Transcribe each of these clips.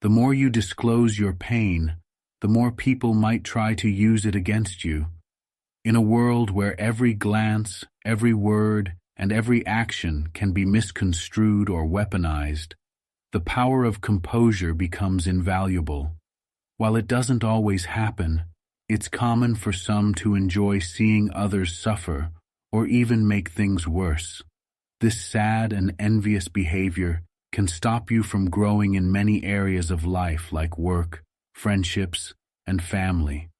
The more you disclose your pain, the more people might try to use it against you. In a world where every glance, every word, and every action can be misconstrued or weaponized, the power of composure becomes invaluable. While it doesn't always happen, it's common for some to enjoy seeing others suffer or even make things worse. This sad and envious behavior can stop you from growing in many areas of life like work, friendships, and family.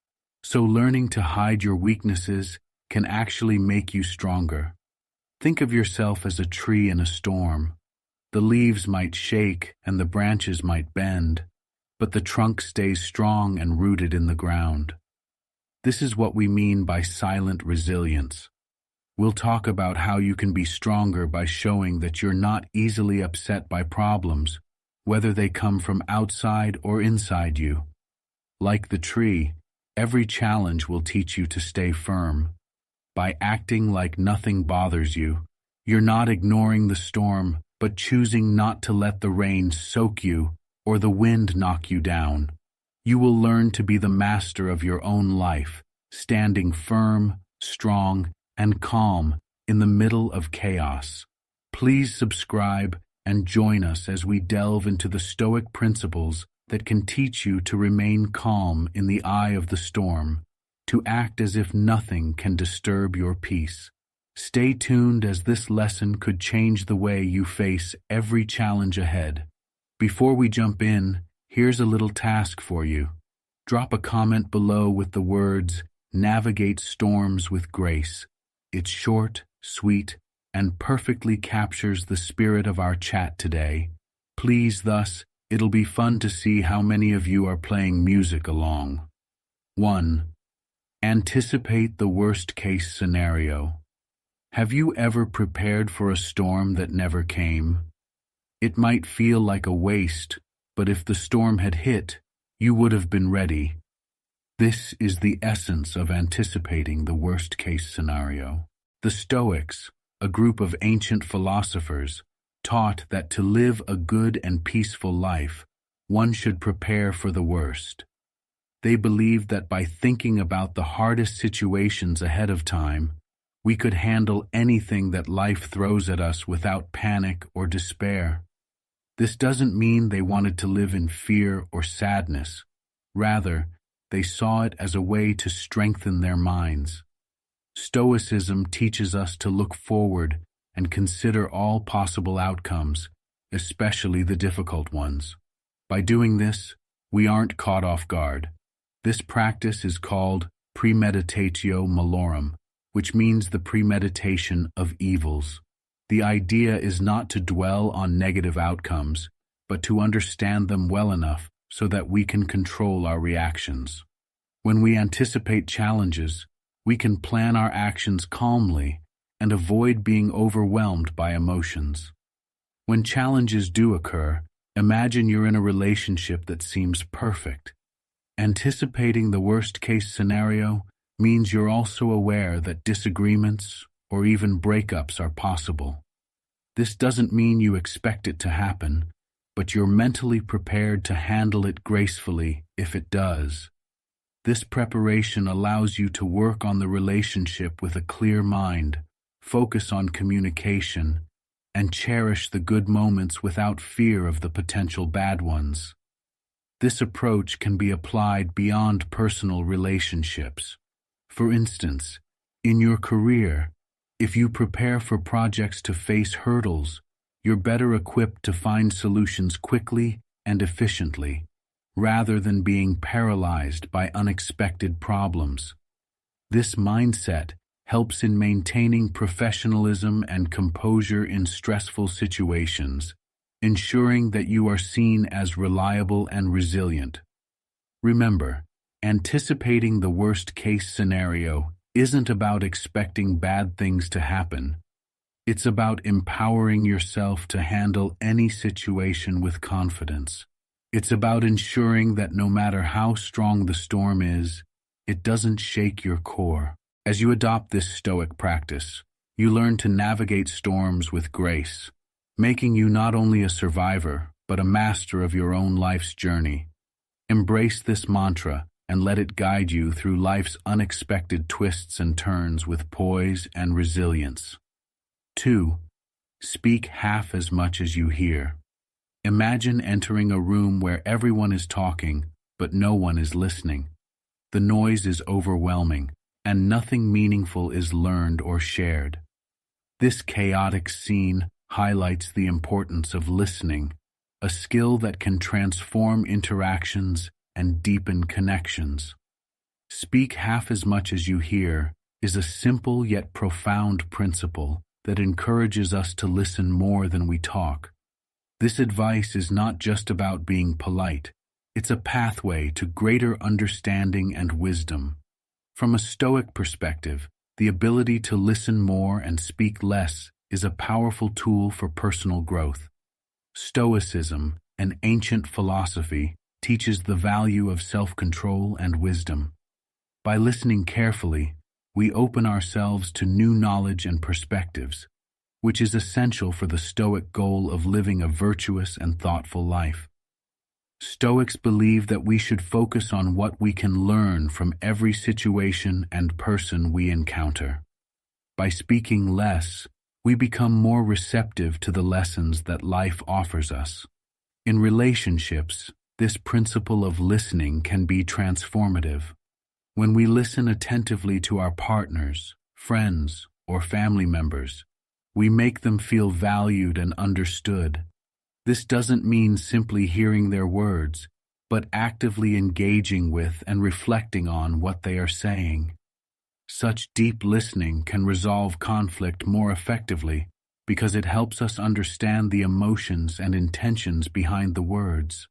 So learning to hide your weaknesses can actually make you stronger. Think of yourself as a tree in a storm. The leaves might shake and the branches might bend, but the trunk stays strong and rooted in the ground. This is what we mean by silent resilience. We'll talk about how you can be stronger by showing that you're not easily upset by problems, whether they come from outside or inside you. Like the tree, every challenge will teach you to stay firm. By acting like nothing bothers you, you're not ignoring the storm, but choosing not to let the rain soak you or the wind knock you down. You will learn to be the master of your own life, standing firm, strong, and calm in the middle of chaos. Please subscribe and join us as we delve into the Stoic principles that can teach you to remain calm in the eye of the storm, to act as if nothing can disturb your peace. Stay tuned, as this lesson could change the way you face every challenge ahead. Before we jump in, here's a little task for you. Drop a comment below with the words, "Navigate storms with grace." It's short, sweet, and perfectly captures the spirit of our chat today. Please, thus, it'll be fun to see how many of you are playing music along. 1. Anticipate the worst-case scenario. Have you ever prepared for a storm that never came? It might feel like a waste, but if the storm had hit, you would have been ready. This is the essence of anticipating the worst-case scenario. The Stoics, a group of ancient philosophers, taught that to live a good and peaceful life, one should prepare for the worst. They believed that by thinking about the hardest situations ahead of time, we could handle anything that life throws at us without panic or despair. This doesn't mean they wanted to live in fear or sadness. Rather, they saw it as a way to strengthen their minds. Stoicism teaches us to look forward and consider all possible outcomes, especially the difficult ones. By doing this, we aren't caught off guard. This practice is called premeditatio malorum, which means the premeditation of evils. The idea is not to dwell on negative outcomes, but to understand them well enough so that we can control our reactions. When we anticipate challenges, we can plan our actions calmly and avoid being overwhelmed by emotions. When challenges do occur, imagine you're in a relationship that seems perfect. Anticipating the worst-case scenario means you're also aware that disagreements or even breakups are possible. This doesn't mean you expect it to happen, but you're mentally prepared to handle it gracefully if it does. This preparation allows you to work on the relationship with a clear mind, focus on communication, and cherish the good moments without fear of the potential bad ones. This approach can be applied beyond personal relationships. For instance, in your career, if you prepare for projects to face hurdles, you're better equipped to find solutions quickly and efficiently, rather than being paralyzed by unexpected problems. This mindset helps in maintaining professionalism and composure in stressful situations, ensuring that you are seen as reliable and resilient. Remember, anticipating the worst-case scenario isn't about expecting bad things to happen. It's about empowering yourself to handle any situation with confidence. It's about ensuring that no matter how strong the storm is, it doesn't shake your core. As you adopt this Stoic practice, you learn to navigate storms with grace, making you not only a survivor, but a master of your own life's journey. Embrace this mantra and let it guide you through life's unexpected twists and turns with poise and resilience. 2. Speak half as much as you hear. Imagine entering a room where everyone is talking, but no one is listening. The noise is overwhelming, and nothing meaningful is learned or shared. This chaotic scene highlights the importance of listening, a skill that can transform interactions and deepen connections. Speak half as much as you hear is a simple yet profound principle that encourages us to listen more than we talk. This advice is not just about being polite, it's a pathway to greater understanding and wisdom. From a Stoic perspective, the ability to listen more and speak less is a powerful tool for personal growth. Stoicism, an ancient philosophy, teaches the value of self-control and wisdom. By listening carefully, we open ourselves to new knowledge and perspectives, which is essential for the Stoic goal of living a virtuous and thoughtful life. Stoics believe that we should focus on what we can learn from every situation and person we encounter. By speaking less, we become more receptive to the lessons that life offers us. In relationships, this principle of listening can be transformative. When we listen attentively to our partners, friends, or family members, we make them feel valued and understood. This doesn't mean simply hearing their words, but actively engaging with and reflecting on what they are saying. Such deep listening can resolve conflict more effectively because it helps us understand the emotions and intentions behind the words.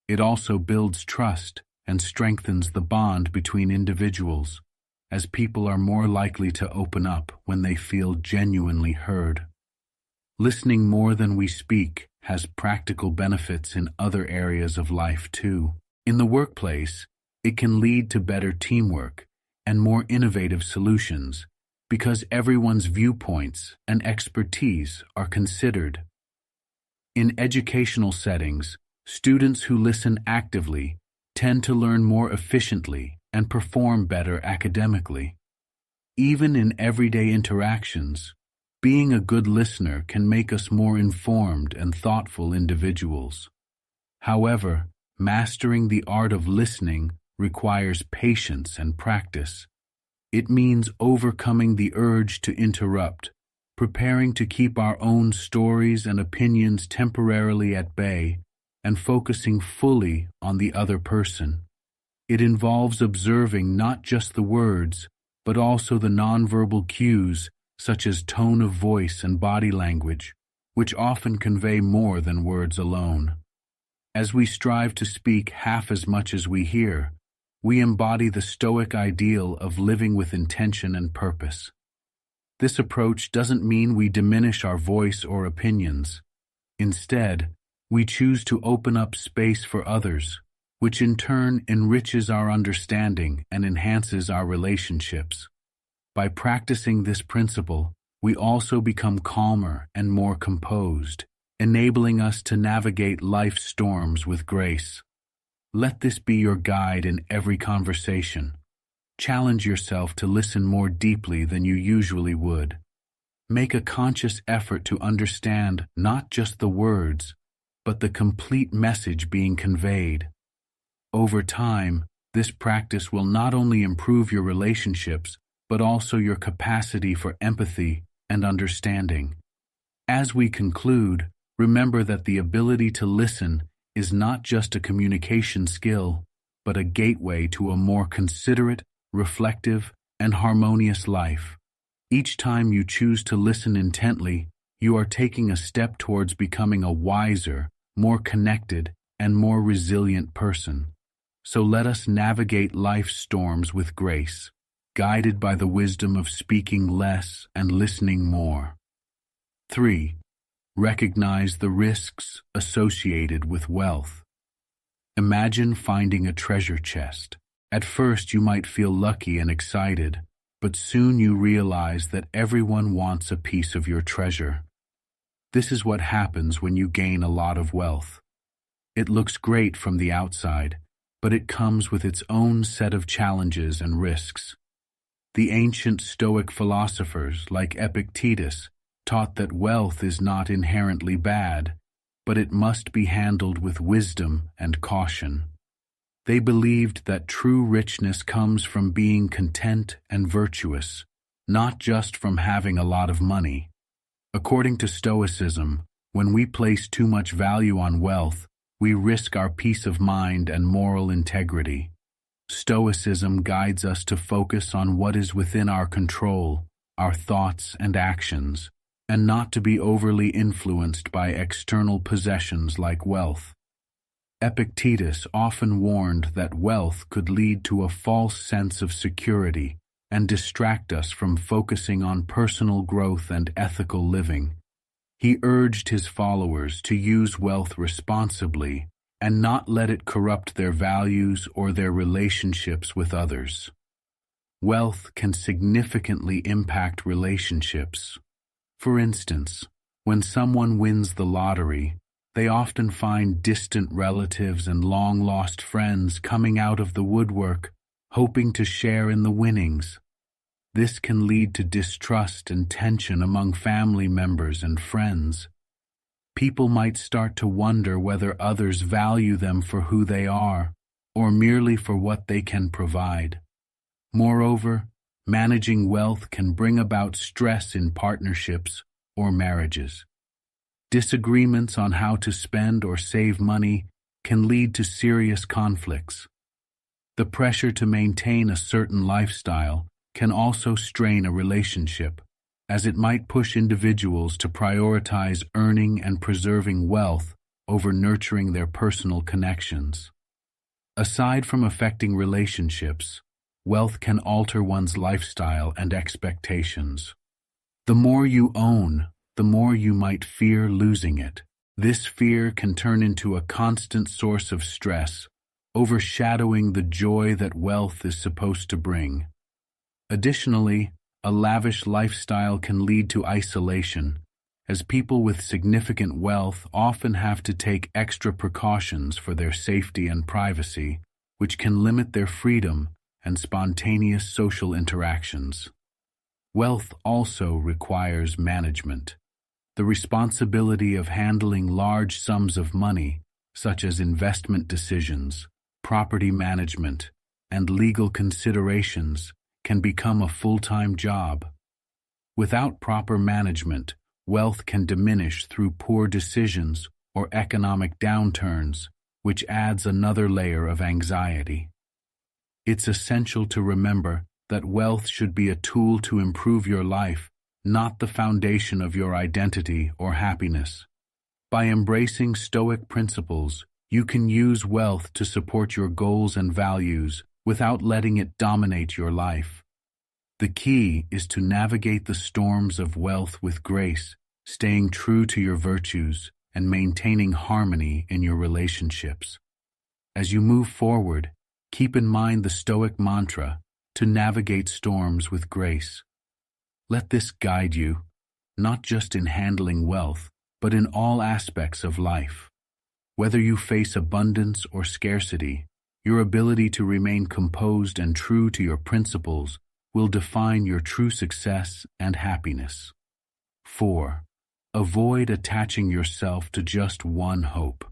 It also builds trust and strengthens the bond between individuals, as people are more likely to open up when they feel genuinely heard. Listening more than we speak has practical benefits in other areas of life too. In the workplace, it can lead to better teamwork and more innovative solutions because everyone's viewpoints and expertise are considered. In educational settings, students who listen actively tend to learn more efficiently and perform better academically. Even in everyday interactions, being a good listener can make us more informed and thoughtful individuals. However, mastering the art of listening requires patience and practice. It means overcoming the urge to interrupt, preparing to keep our own stories and opinions temporarily at bay, and focusing fully on the other person. It involves observing not just the words, but also the nonverbal cues such as tone of voice and body language, which often convey more than words alone. As we strive to speak half as much as we hear, we embody the Stoic ideal of living with intention and purpose. This approach doesn't mean we diminish our voice or opinions. Instead, we choose to open up space for others, which in turn enriches our understanding and enhances our relationships. By practicing this principle, we also become calmer and more composed, enabling us to navigate life's storms with grace. Let this be your guide in every conversation. Challenge yourself to listen more deeply than you usually would. Make a conscious effort to understand not just the words, but the complete message being conveyed. Over time, this practice will not only improve your relationships, but also your capacity for empathy and understanding. As we conclude, remember that the ability to listen is not just a communication skill, but a gateway to a more considerate, reflective, and harmonious life. Each time you choose to listen intently, you are taking a step towards becoming a wiser, more connected, and more resilient person. So let us navigate life's storms with grace, guided by the wisdom of speaking less and listening more. 3. Recognize the risks associated with wealth. Imagine finding a treasure chest. At first you might feel lucky and excited, but soon you realize that everyone wants a piece of your treasure. This is what happens when you gain a lot of wealth. It looks great from the outside, but it comes with its own set of challenges and risks. The ancient Stoic philosophers, like Epictetus, taught that wealth is not inherently bad, but it must be handled with wisdom and caution. They believed that true richness comes from being content and virtuous, not just from having a lot of money. According to Stoicism, when we place too much value on wealth, we risk our peace of mind and moral integrity. Stoicism guides us to focus on what is within our control, our thoughts and actions, and not to be overly influenced by external possessions like wealth. Epictetus often warned that wealth could lead to a false sense of security and distract us from focusing on personal growth and ethical living. He urged his followers to use wealth responsibly and not let it corrupt their values or their relationships with others. Wealth can significantly impact relationships. For instance, when someone wins the lottery, they often find distant relatives and long-lost friends coming out of the woodwork, hoping to share in the winnings. This can lead to distrust and tension among family members and friends. People might start to wonder whether others value them for who they are, or merely for what they can provide. Moreover, managing wealth can bring about stress in partnerships or marriages. Disagreements on how to spend or save money can lead to serious conflicts. The pressure to maintain a certain lifestyle can also strain a relationship, as it might push individuals to prioritize earning and preserving wealth over nurturing their personal connections. Aside from affecting relationships, wealth can alter one's lifestyle and expectations. The more you own, the more you might fear losing it. This fear can turn into a constant source of stress, overshadowing the joy that wealth is supposed to bring. Additionally, a lavish lifestyle can lead to isolation, as people with significant wealth often have to take extra precautions for their safety and privacy, which can limit their freedom and spontaneous social interactions. Wealth also requires management. The responsibility of handling large sums of money, such as investment decisions, property management, and legal considerations, can become a full-time job. Without proper management, wealth can diminish through poor decisions or economic downturns, which adds another layer of anxiety. It's essential to remember that wealth should be a tool to improve your life, not the foundation of your identity or happiness. By embracing Stoic principles, you can use wealth to support your goals and values without letting it dominate your life. The key is to navigate the storms of wealth with grace, staying true to your virtues and maintaining harmony in your relationships. As you move forward, keep in mind the Stoic mantra to navigate storms with grace. Let this guide you, not just in handling wealth, but in all aspects of life. Whether you face abundance or scarcity, your ability to remain composed and true to your principles will define your true success and happiness. 4. Avoid attaching yourself to just one hope.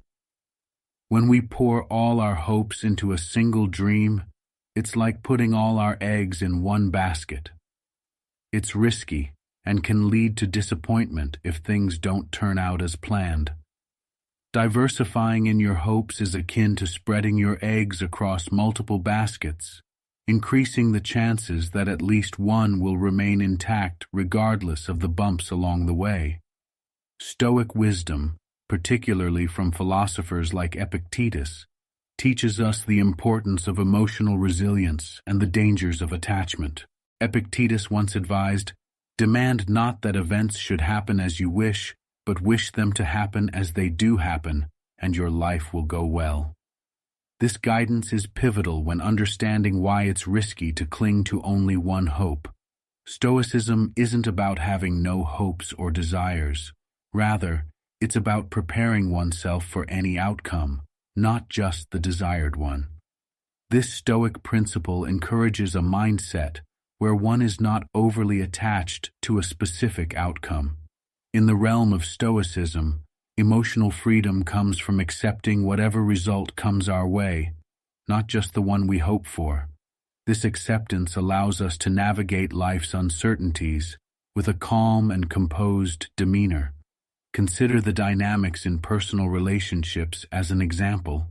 When we pour all our hopes into a single dream, it's like putting all our eggs in one basket. It's risky and can lead to disappointment if things don't turn out as planned. Diversifying in your hopes is akin to spreading your eggs across multiple baskets, increasing the chances that at least one will remain intact regardless of the bumps along the way. Stoic wisdom, particularly from philosophers like Epictetus, teaches us the importance of emotional resilience and the dangers of attachment. Epictetus once advised, "Demand not that events should happen as you wish, but wish them to happen as they do happen, and your life will go well." This guidance is pivotal when understanding why it's risky to cling to only one hope. Stoicism isn't about having no hopes or desires. Rather, it's about preparing oneself for any outcome, not just the desired one. This Stoic principle encourages a mindset where one is not overly attached to a specific outcome. In the realm of Stoicism, emotional freedom comes from accepting whatever result comes our way, not just the one we hope for. This acceptance allows us to navigate life's uncertainties with a calm and composed demeanor. Consider the dynamics in personal relationships as an example.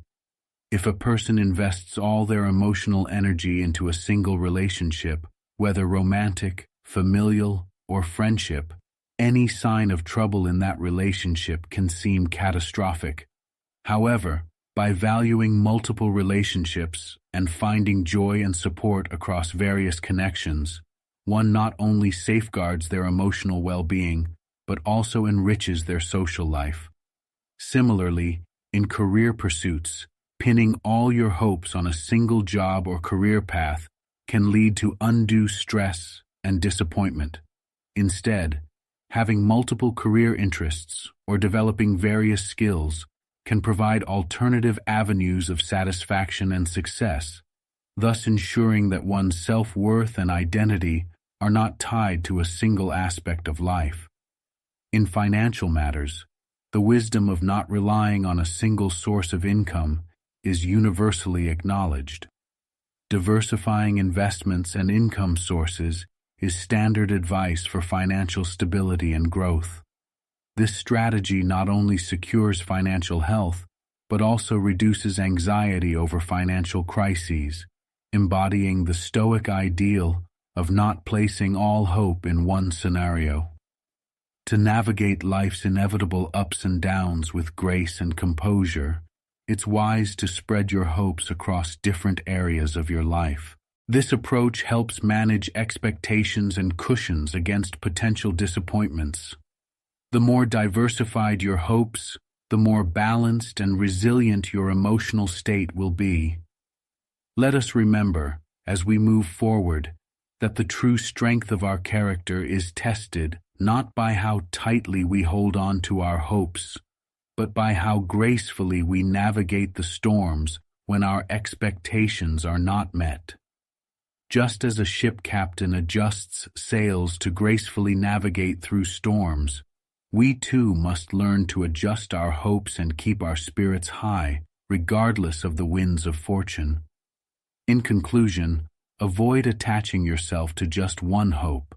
If a person invests all their emotional energy into a single relationship, whether romantic, familial, or friendship, any sign of trouble in that relationship can seem catastrophic. However, by valuing multiple relationships and finding joy and support across various connections, one not only safeguards their emotional well-being, but also enriches their social life. Similarly, in career pursuits, pinning all your hopes on a single job or career path can lead to undue stress and disappointment. Instead, having multiple career interests or developing various skills can provide alternative avenues of satisfaction and success, thus ensuring that one's self-worth and identity are not tied to a single aspect of life. In financial matters, the wisdom of not relying on a single source of income is universally acknowledged. Diversifying investments and income sources is standard advice for financial stability and growth. This strategy not only secures financial health, but also reduces anxiety over financial crises, embodying the Stoic ideal of not placing all hope in one scenario. To navigate life's inevitable ups and downs with grace and composure, it's wise to spread your hopes across different areas of your life. This approach helps manage expectations and cushions against potential disappointments. The more diversified your hopes, the more balanced and resilient your emotional state will be. Let us remember, as we move forward, that the true strength of our character is tested not by how tightly we hold on to our hopes, but by how gracefully we navigate the storms when our expectations are not met. Just as a ship captain adjusts sails to gracefully navigate through storms, we too must learn to adjust our hopes and keep our spirits high, regardless of the winds of fortune. In conclusion, avoid attaching yourself to just one hope.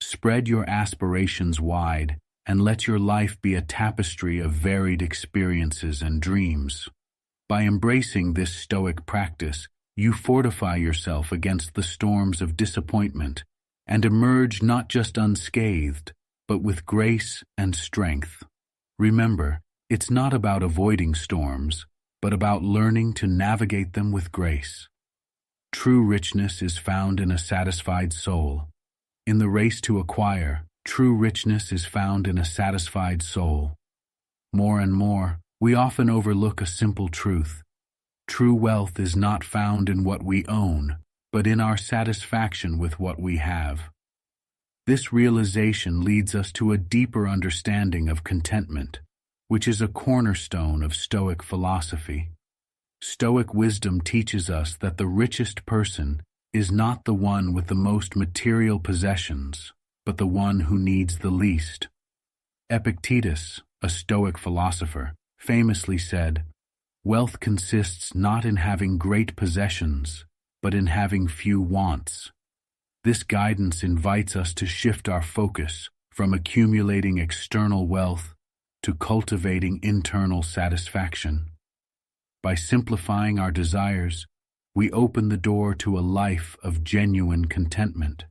Spread your aspirations wide and let your life be a tapestry of varied experiences and dreams. By embracing this Stoic practice, you fortify yourself against the storms of disappointment and emerge not just unscathed, but with grace and strength. Remember, it's not about avoiding storms, but about learning to navigate them with grace. True richness is found in a satisfied soul. In the race to acquire, true richness is found in a satisfied soul. More and more, we often overlook a simple truth. True wealth is not found in what we own, but in our satisfaction with what we have. This realization leads us to a deeper understanding of contentment, which is a cornerstone of Stoic philosophy. Stoic wisdom teaches us that the richest person is not the one with the most material possessions, but the one who needs the least. Epictetus, a Stoic philosopher, famously said, "Wealth consists not in having great possessions, but in having few wants." This guidance invites us to shift our focus from accumulating external wealth to cultivating internal satisfaction. By simplifying our desires, we open the door to a life of genuine contentment.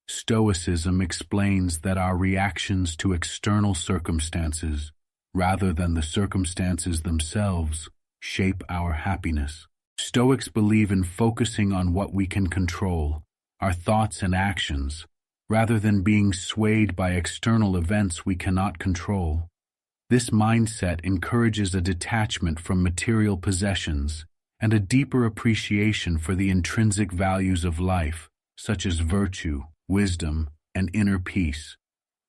Stoicism explains that our reactions to external circumstances, rather than the circumstances themselves, shape our happiness. Stoics believe in focusing on what we can control, our thoughts and actions, rather than being swayed by external events we cannot control. This mindset encourages a detachment from material possessions and a deeper appreciation for the intrinsic values of life, such as virtue, wisdom, and inner peace.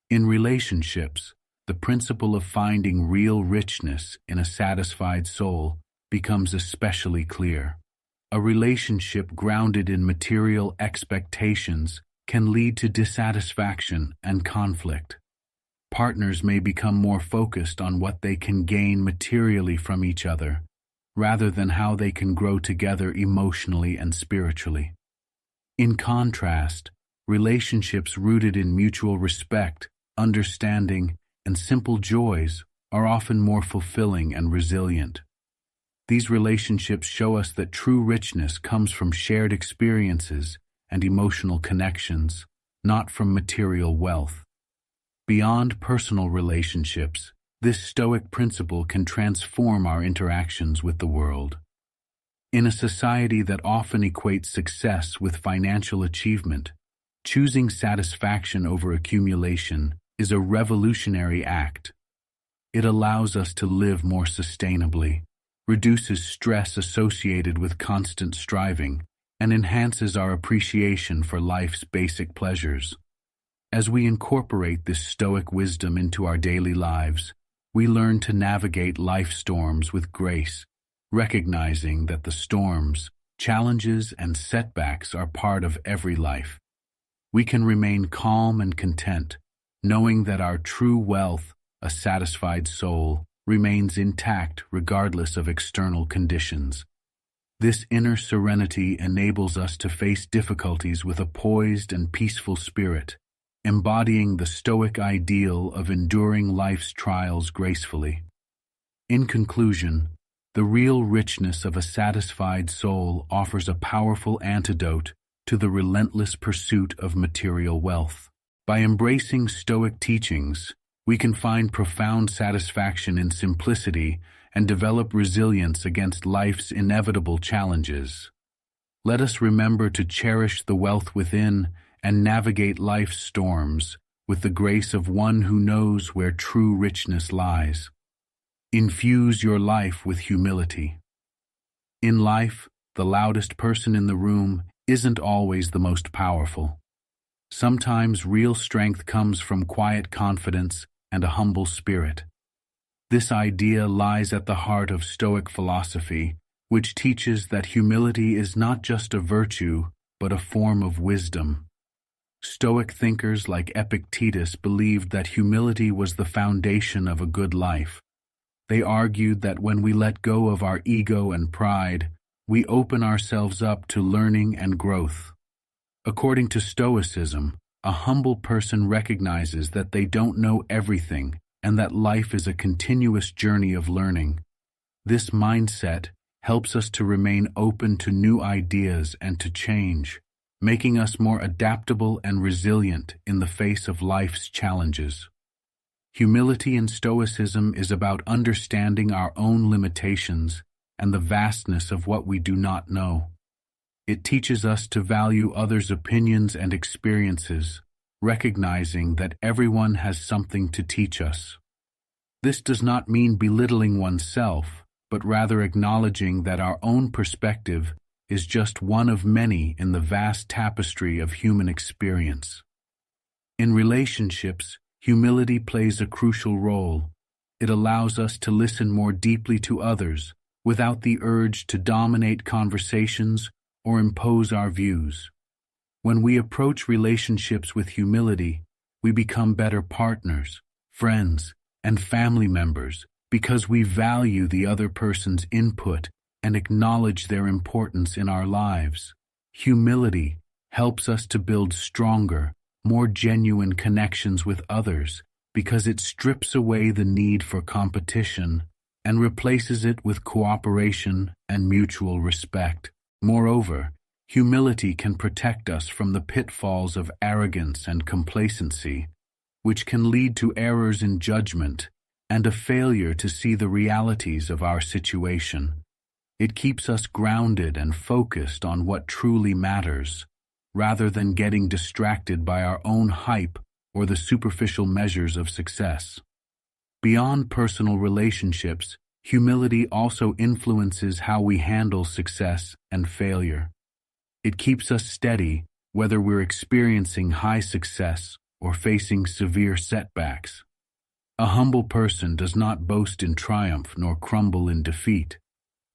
In relationships, the principle of finding real richness in a satisfied soul becomes especially clear. A relationship grounded in material expectations can lead to dissatisfaction and conflict. Partners may become more focused on what they can gain materially from each other, rather than how they can grow together emotionally and spiritually. In contrast, relationships rooted in mutual respect, understanding, and simple joys are often more fulfilling and resilient. These relationships show us that true richness comes from shared experiences and emotional connections, not from material wealth. Beyond personal relationships, this Stoic principle can transform our interactions with the world. In a society that often equates success with financial achievement, choosing satisfaction over accumulation is a revolutionary act. It allows us to live more sustainably, reduces stress associated with constant striving, and enhances our appreciation for life's basic pleasures. As we incorporate this Stoic wisdom into our daily lives, we learn to navigate life storms with grace, recognizing that the storms, challenges, and setbacks are part of every life. We can remain calm and content, knowing that our true wealth, a satisfied soul, remains intact regardless of external conditions. This inner serenity enables us to face difficulties with a poised and peaceful spirit, embodying the Stoic ideal of enduring life's trials gracefully. In conclusion, the real richness of a satisfied soul offers a powerful antidote to the relentless pursuit of material wealth. By embracing Stoic teachings, we can find profound satisfaction in simplicity and develop resilience against life's inevitable challenges. Let us remember to cherish the wealth within and navigate life's storms with the grace of one who knows where true richness lies. Infuse your life with humility. In life, the loudest person in the room isn't always the most powerful. Sometimes real strength comes from quiet confidence and a humble spirit. This idea lies at the heart of Stoic philosophy, which teaches that humility is not just a virtue, but a form of wisdom. Stoic thinkers like Epictetus believed that humility was the foundation of a good life. They argued that when we let go of our ego and pride, we open ourselves up to learning and growth. According to Stoicism, a humble person recognizes that they don't know everything and that life is a continuous journey of learning. This mindset helps us to remain open to new ideas and to change, making us more adaptable and resilient in the face of life's challenges. Humility in Stoicism is about understanding our own limitations and the vastness of what we do not know. It teaches us to value others' opinions and experiences, recognizing that everyone has something to teach us. This does not mean belittling oneself, but rather acknowledging that our own perspective is just one of many in the vast tapestry of human experience. In relationships, humility plays a crucial role. It allows us to listen more deeply to others without the urge to dominate conversations or impose our views. When we approach relationships with humility, we become better partners, friends, and family members because we value the other person's input and acknowledge their importance in our lives. Humility helps us to build stronger, more genuine connections with others because it strips away the need for competition and replaces it with cooperation and mutual respect. Moreover, humility can protect us from the pitfalls of arrogance and complacency, which can lead to errors in judgment and a failure to see the realities of our situation. It keeps us grounded and focused on what truly matters, rather than getting distracted by our own hype or the superficial measures of success. Beyond personal relationships, humility also influences how we handle success and failure. It keeps us steady whether we're experiencing high success or facing severe setbacks. A humble person does not boast in triumph nor crumble in defeat.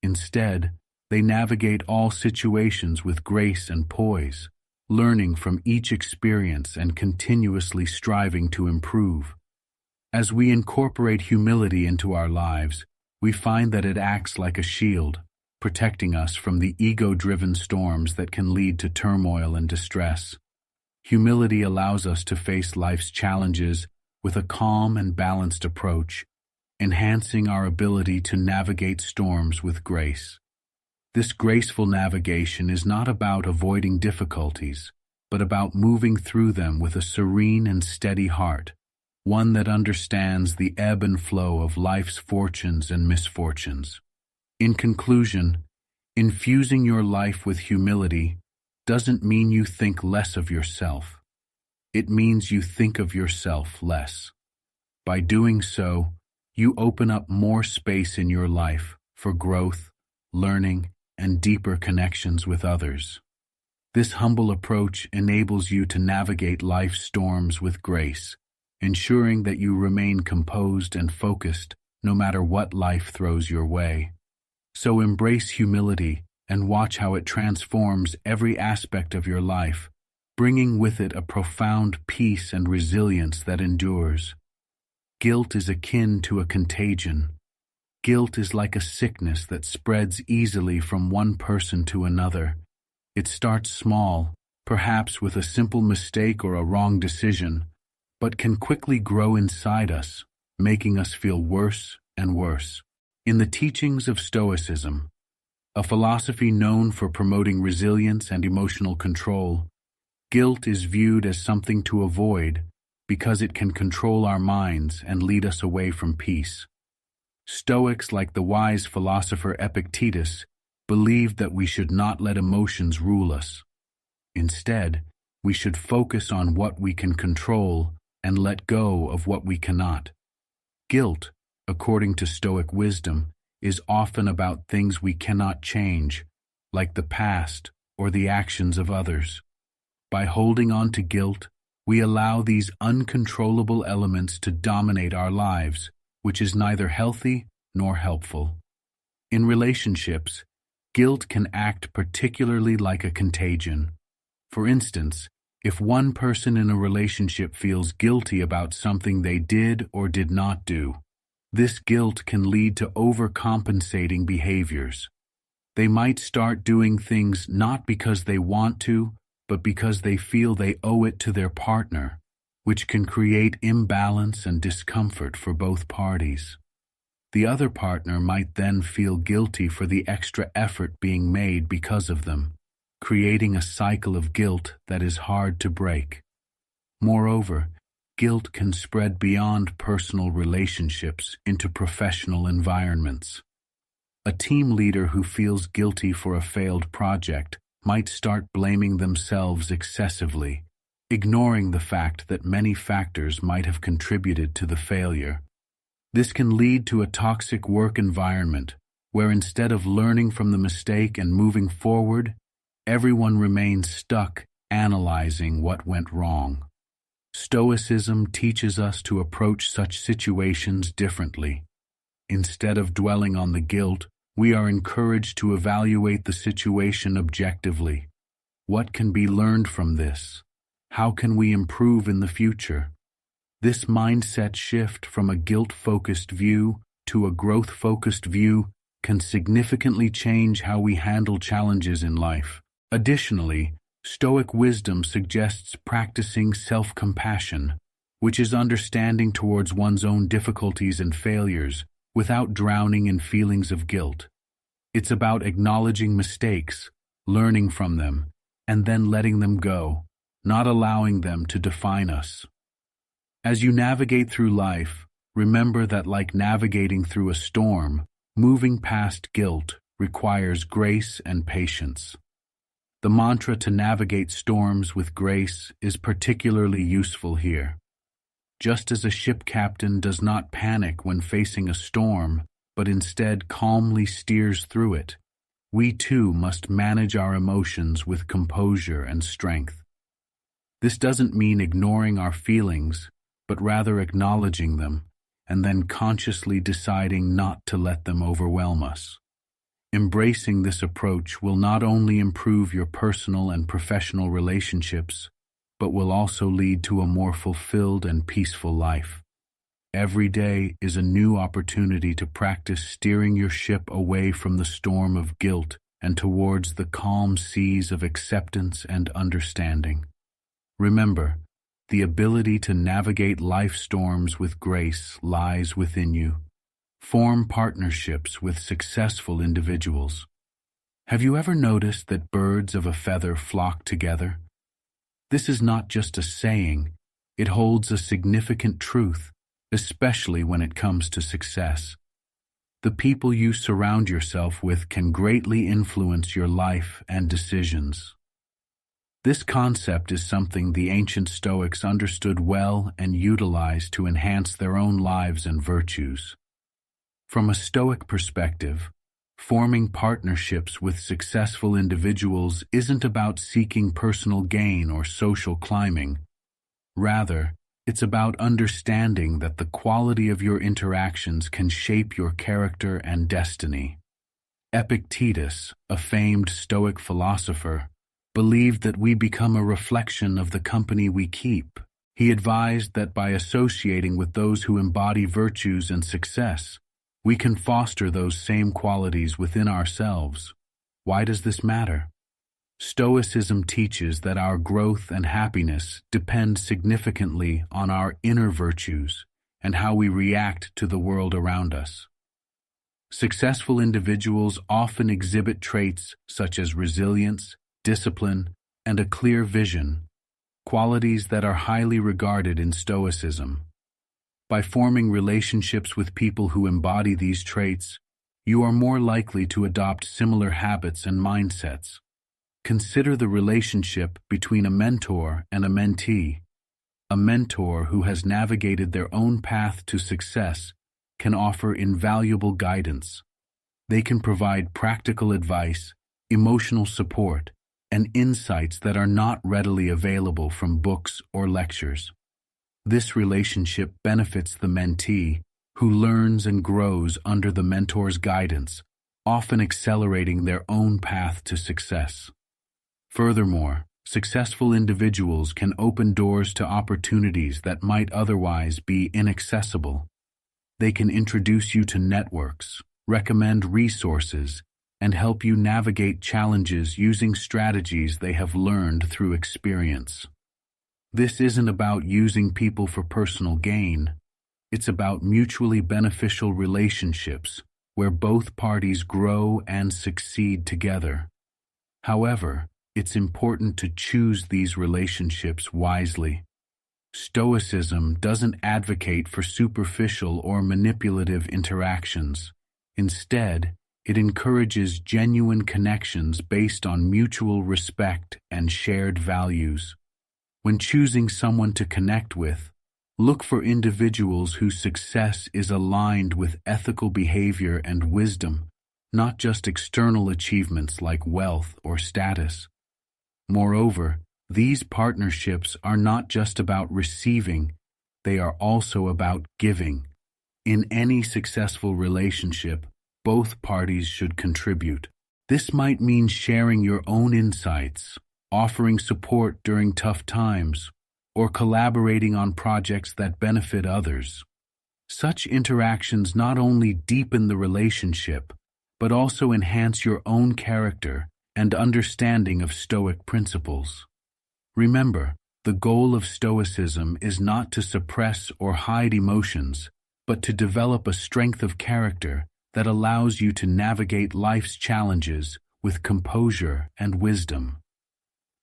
Instead, they navigate all situations with grace and poise, learning from each experience and continuously striving to improve. As we incorporate humility into our lives, we find that it acts like a shield, protecting us from the ego-driven storms that can lead to turmoil and distress. Humility allows us to face life's challenges with a calm and balanced approach, enhancing our ability to navigate storms with grace. This graceful navigation is not about avoiding difficulties, but about moving through them with a serene and steady heart, one that understands the ebb and flow of life's fortunes and misfortunes. In conclusion, infusing your life with humility doesn't mean you think less of yourself. It means you think of yourself less. By doing so, you open up more space in your life for growth, learning, and deeper connections with others. This humble approach enables you to navigate life's storms with grace, ensuring that you remain composed and focused no matter what life throws your way. So embrace humility and watch how it transforms every aspect of your life, bringing with it a profound peace and resilience that endures. Guilt is akin to a contagion. Guilt is like a sickness that spreads easily from one person to another. It starts small, perhaps with a simple mistake or a wrong decision, but can quickly grow inside us, making us feel worse and worse. In the teachings of Stoicism, a philosophy known for promoting resilience and emotional control, guilt is viewed as something to avoid because it can control our minds and lead us away from peace. Stoics, like the wise philosopher Epictetus, believed that we should not let emotions rule us. Instead, we should focus on what we can control and let go of what we cannot. Guilt, according to Stoic wisdom, is often about things we cannot change, like the past or the actions of others. By holding on to guilt, we allow these uncontrollable elements to dominate our lives, which is neither healthy nor helpful. In relationships, guilt can act particularly like a contagion. For instance, if one person in a relationship feels guilty about something they did or did not do, this guilt can lead to overcompensating behaviors. They might start doing things not because they want to, but because they feel they owe it to their partner, which can create imbalance and discomfort for both parties. The other partner might then feel guilty for the extra effort being made because of them, creating a cycle of guilt that is hard to break. Moreover, guilt can spread beyond personal relationships into professional environments. A team leader who feels guilty for a failed project might start blaming themselves excessively, ignoring the fact that many factors might have contributed to the failure. This can lead to a toxic work environment where instead of learning from the mistake and moving forward, everyone remains stuck analyzing what went wrong. Stoicism teaches us to approach such situations differently. Instead of dwelling on the guilt, we are encouraged to evaluate the situation objectively. What can be learned from this? How can we improve in the future? This mindset shift from a guilt-focused view to a growth-focused view can significantly change how we handle challenges in life. Additionally, Stoic wisdom suggests practicing self-compassion, which is understanding towards one's own difficulties and failures without drowning in feelings of guilt. It's about acknowledging mistakes, learning from them, and then letting them go, not allowing them to define us. As you navigate through life, remember that like navigating through a storm, moving past guilt requires grace and patience. The mantra to navigate storms with grace is particularly useful here. Just as a ship captain does not panic when facing a storm, but instead calmly steers through it, we too must manage our emotions with composure and strength. This doesn't mean ignoring our feelings, but rather acknowledging them, and then consciously deciding not to let them overwhelm us. Embracing this approach will not only improve your personal and professional relationships, but will also lead to a more fulfilled and peaceful life. Every day is a new opportunity to practice steering your ship away from the storm of guilt and towards the calm seas of acceptance and understanding. Remember, the ability to navigate life storms with grace lies within you. Form partnerships with successful individuals. Have you ever noticed that birds of a feather flock together? This is not just a saying, it holds a significant truth, especially when it comes to success. The people you surround yourself with can greatly influence your life and decisions. This concept is something the ancient Stoics understood well and utilized to enhance their own lives and virtues. From a Stoic perspective, forming partnerships with successful individuals isn't about seeking personal gain or social climbing. Rather, it's about understanding that the quality of your interactions can shape your character and destiny. Epictetus, a famed Stoic philosopher, believed that we become a reflection of the company we keep. He advised that by associating with those who embody virtues and success, we can foster those same qualities within ourselves. Why does this matter? Stoicism teaches that our growth and happiness depend significantly on our inner virtues and how we react to the world around us. Successful individuals often exhibit traits such as resilience, discipline, and a clear vision, qualities that are highly regarded in Stoicism. By forming relationships with people who embody these traits, you are more likely to adopt similar habits and mindsets. Consider the relationship between a mentor and a mentee. A mentor who has navigated their own path to success can offer invaluable guidance. They can provide practical advice, emotional support, and insights that are not readily available from books or lectures. This relationship benefits the mentee, who learns and grows under the mentor's guidance, often accelerating their own path to success. Furthermore, successful individuals can open doors to opportunities that might otherwise be inaccessible. They can introduce you to networks, recommend resources, and help you navigate challenges using strategies they have learned through experience. This isn't about using people for personal gain. It's about mutually beneficial relationships where both parties grow and succeed together. However, it's important to choose these relationships wisely. Stoicism doesn't advocate for superficial or manipulative interactions. Instead, it encourages genuine connections based on mutual respect and shared values. When choosing someone to connect with, look for individuals whose success is aligned with ethical behavior and wisdom, not just external achievements like wealth or status. Moreover, these partnerships are not just about receiving, they are also about giving. In any successful relationship, both parties should contribute. This might mean sharing your own insights, offering support during tough times, or collaborating on projects that benefit others. Such interactions not only deepen the relationship, but also enhance your own character and understanding of Stoic principles. Remember, the goal of Stoicism is not to suppress or hide emotions, but to develop a strength of character that allows you to navigate life's challenges with composure and wisdom.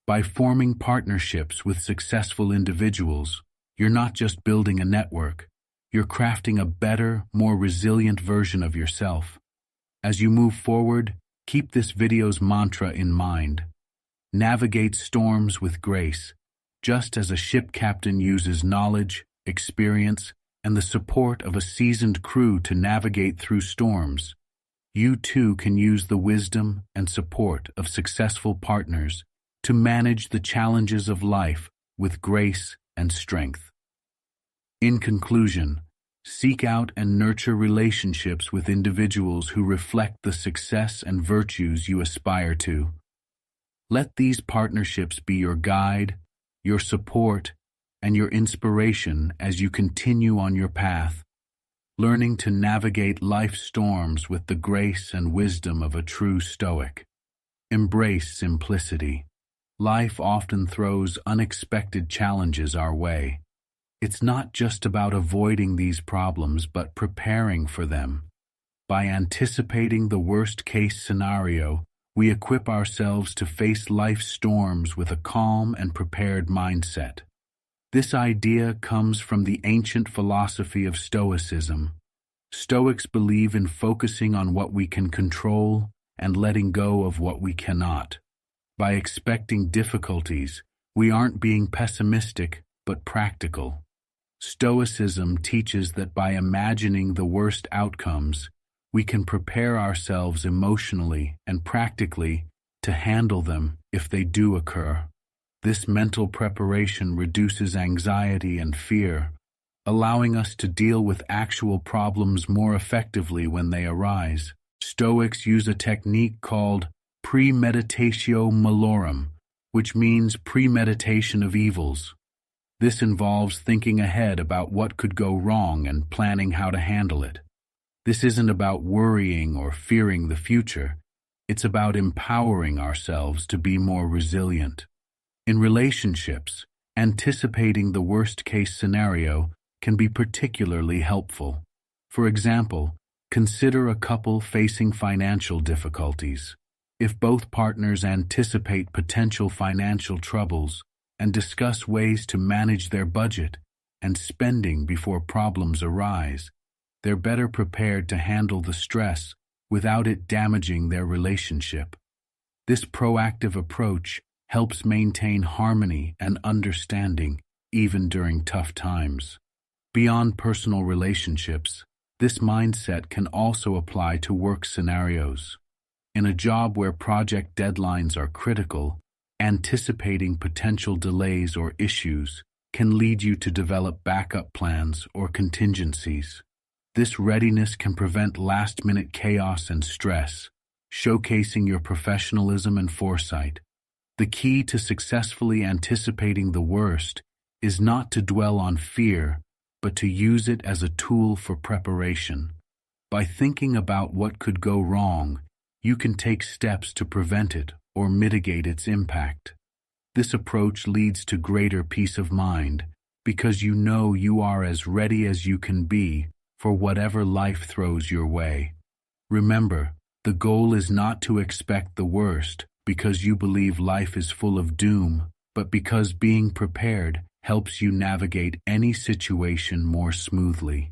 By forming partnerships with successful individuals, you're not just building a network, you're crafting a better, more resilient version of yourself. As you move forward, keep this video's mantra in mind. Navigate storms with grace, just as a ship captain uses knowledge, experience, and the support of a seasoned crew to navigate through storms. You too can use the wisdom and support of successful partners to manage the challenges of life with grace and strength. In conclusion, Seek out and nurture relationships with individuals who reflect the success and virtues you aspire to. Let these partnerships be your guide, your support, and your inspiration as you continue on your path, learning to navigate life's storms with the grace and wisdom of a true Stoic. Embrace simplicity. Life often throws unexpected challenges our way. It's not just about avoiding these problems, but preparing for them. By anticipating the worst-case scenario, we equip ourselves to face life's storms with a calm and prepared mindset. This idea comes from the ancient philosophy of Stoicism. Stoics believe in focusing on what we can control and letting go of what we cannot. By expecting difficulties, we aren't being pessimistic, but practical. Stoicism teaches that by imagining the worst outcomes, we can prepare ourselves emotionally and practically to handle them if they do occur. This mental preparation reduces anxiety and fear, allowing us to deal with actual problems more effectively when they arise. Stoics use a technique called premeditatio malorum, which means premeditation of evils. This involves thinking ahead about what could go wrong and planning how to handle it. This isn't about worrying or fearing the future. It's about empowering ourselves to be more resilient. In relationships, anticipating the worst-case scenario can be particularly helpful. For example, consider a couple facing financial difficulties. If both partners anticipate potential financial troubles and discuss ways to manage their budget and spending before problems arise, they're better prepared to handle the stress without it damaging their relationship. This proactive approach helps maintain harmony and understanding even during tough times. Beyond personal relationships, this mindset can also apply to work scenarios. In a job where project deadlines are critical, anticipating potential delays or issues can lead you to develop backup plans or contingencies. This readiness can prevent last-minute chaos and stress, showcasing your professionalism and foresight. The key to successfully anticipating the worst is not to dwell on fear, but to use it as a tool for preparation. By thinking about what could go wrong, you can take steps to prevent it or mitigate its impact. This approach leads to greater peace of mind because you know you are as ready as you can be for whatever life throws your way. Remember, the goal is not to expect the worst because you believe life is full of doom, but because being prepared helps you navigate any situation more smoothly.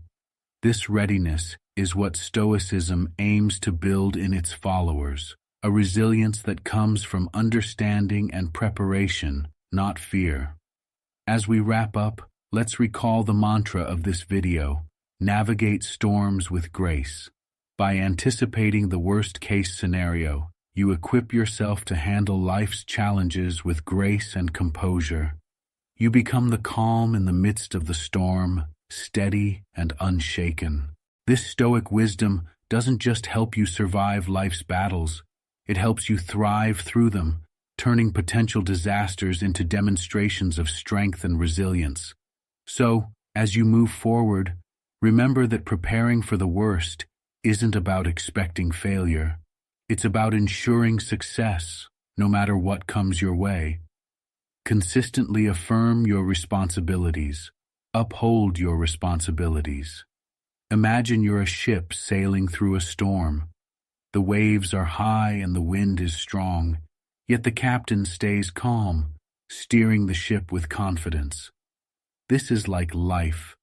This readiness is what Stoicism aims to build in its followers, a resilience that comes from understanding and preparation, not fear. As we wrap up, let's recall the mantra of this video: navigate storms with grace. By anticipating the worst-case scenario, you equip yourself to handle life's challenges with grace and composure. You become the calm in the midst of the storm, steady and unshaken. This Stoic wisdom doesn't just help you survive life's battles, it helps you thrive through them, turning potential disasters into demonstrations of strength and resilience. So, as you move forward, remember that preparing for the worst isn't about expecting failure. It's about ensuring success, no matter what comes your way. Consistently affirm your responsibilities. Uphold your responsibilities. Imagine you're a ship sailing through a storm. The waves are high and the wind is strong, yet the captain stays calm, steering the ship with confidence. This is like life.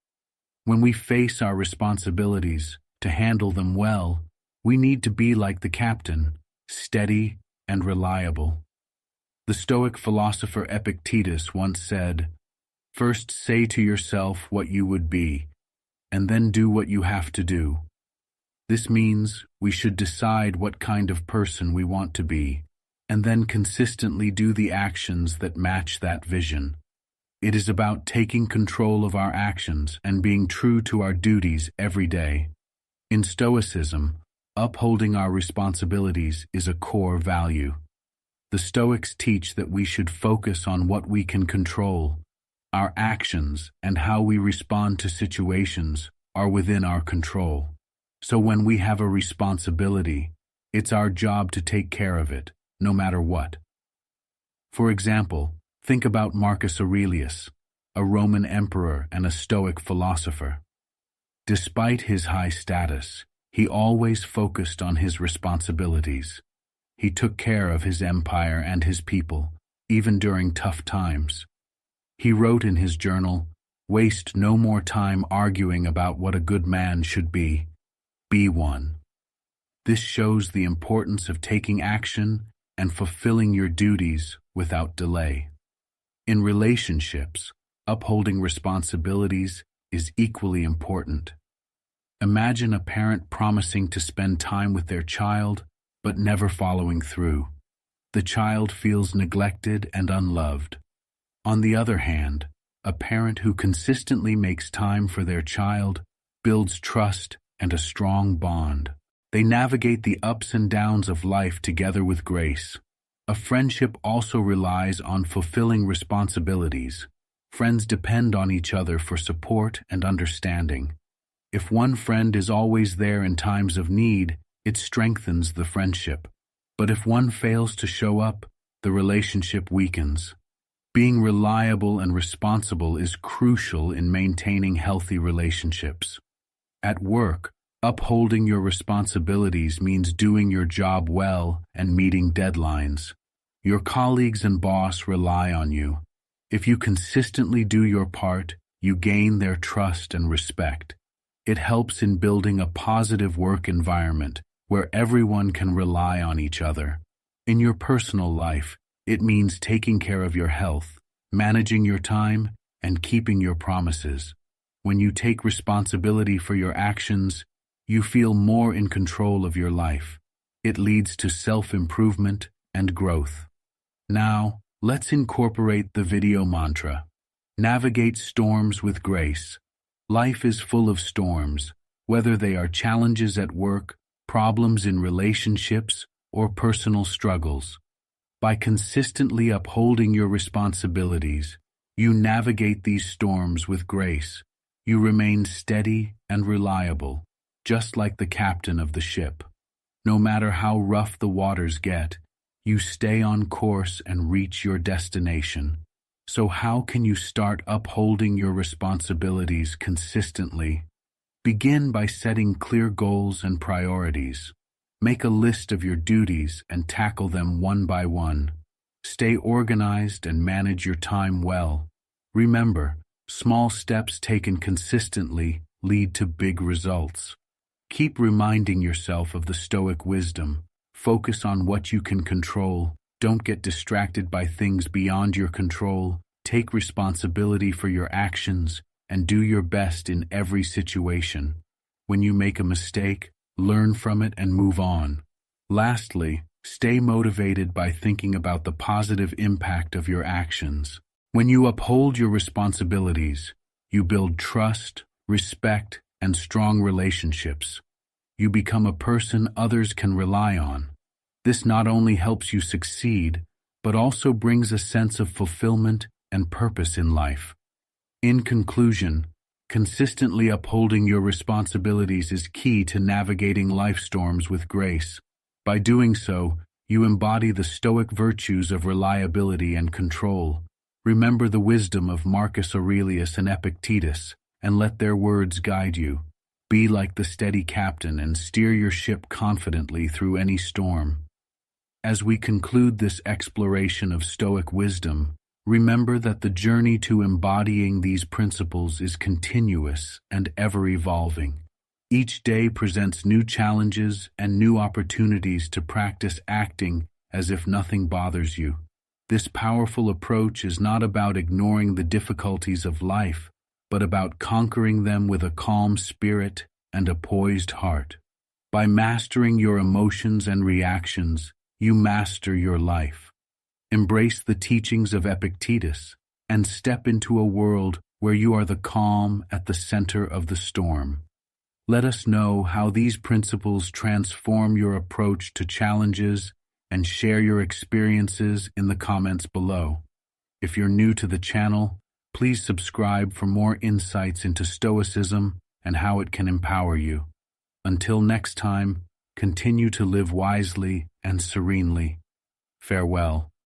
When we face our responsibilities, to handle them well, we need to be like the captain, steady and reliable. The Stoic philosopher Epictetus once said, "First say to yourself what you would be, and then do what you have to do." This means we should decide what kind of person we want to be, and then consistently do the actions that match that vision. It is about taking control of our actions and being true to our duties every day. In Stoicism, upholding our responsibilities is a core value. The Stoics teach that we should focus on what we can control. Our actions and how we respond to situations are within our control. So when we have a responsibility, it's our job to take care of it, no matter what. For example, think about Marcus Aurelius, a Roman emperor and a Stoic philosopher. Despite his high status, he always focused on his responsibilities. He took care of his empire and his people, even during tough times. He wrote in his journal, "Waste no more time arguing about what a good man should be. Be one." This shows the importance of taking action and fulfilling your duties without delay. In relationships, upholding responsibilities is equally important. Imagine a parent promising to spend time with their child, but never following through. The child feels neglected and unloved. On the other hand, a parent who consistently makes time for their child builds trust and a strong bond. They navigate the ups and downs of life together with grace. A friendship also relies on fulfilling responsibilities. Friends depend on each other for support and understanding. If one friend is always there in times of need, it strengthens the friendship. But if one fails to show up, the relationship weakens. Being reliable and responsible is crucial in maintaining healthy relationships. At work, upholding your responsibilities means doing your job well and meeting deadlines. Your colleagues and boss rely on you. If you consistently do your part, you gain their trust and respect. It helps in building a positive work environment where everyone can rely on each other. In your personal life, it means taking care of your health, managing your time, and keeping your promises. When you take responsibility for your actions, you feel more in control of your life. It leads to self-improvement and growth. Now, let's incorporate the video mantra. Navigate storms with grace. Life is full of storms, whether they are challenges at work, problems in relationships, or personal struggles. By consistently upholding your responsibilities, you navigate these storms with grace. You remain steady and reliable, just like the captain of the ship. No matter how rough the waters get, you stay on course and reach your destination. So how can you start upholding your responsibilities consistently? Begin by setting clear goals and priorities. Make a list of your duties and tackle them one by one. Stay organized and manage your time well. Remember, small steps taken consistently lead to big results. Keep reminding yourself of the Stoic wisdom. Focus on what you can control. Don't get distracted by things beyond your control. Take responsibility for your actions and do your best in every situation. When you make a mistake, learn from it and move on. Lastly, stay motivated by thinking about the positive impact of your actions. When you uphold your responsibilities, you build trust, respect, and strong relationships. You become a person others can rely on. This not only helps you succeed, but also brings a sense of fulfillment and purpose in life. In conclusion, consistently upholding your responsibilities is key to navigating life storms with grace. By doing so, you embody the Stoic virtues of reliability and control. Remember the wisdom of Marcus Aurelius and Epictetus, and let their words guide you. Be like the steady captain and steer your ship confidently through any storm. As we conclude this exploration of Stoic wisdom, remember that the journey to embodying these principles is continuous and ever-evolving. Each day presents new challenges and new opportunities to practice acting as if nothing bothers you. This powerful approach is not about ignoring the difficulties of life, but about conquering them with a calm spirit and a poised heart. By mastering your emotions and reactions, you master your life. Embrace the teachings of Epictetus and step into a world where you are the calm at the center of the storm. Let us know how these principles transform your approach to challenges and share your experiences in the comments below. If you're new to the channel, please subscribe for more insights into Stoicism and how it can empower you. Until next time, continue to live wisely and serenely. Farewell.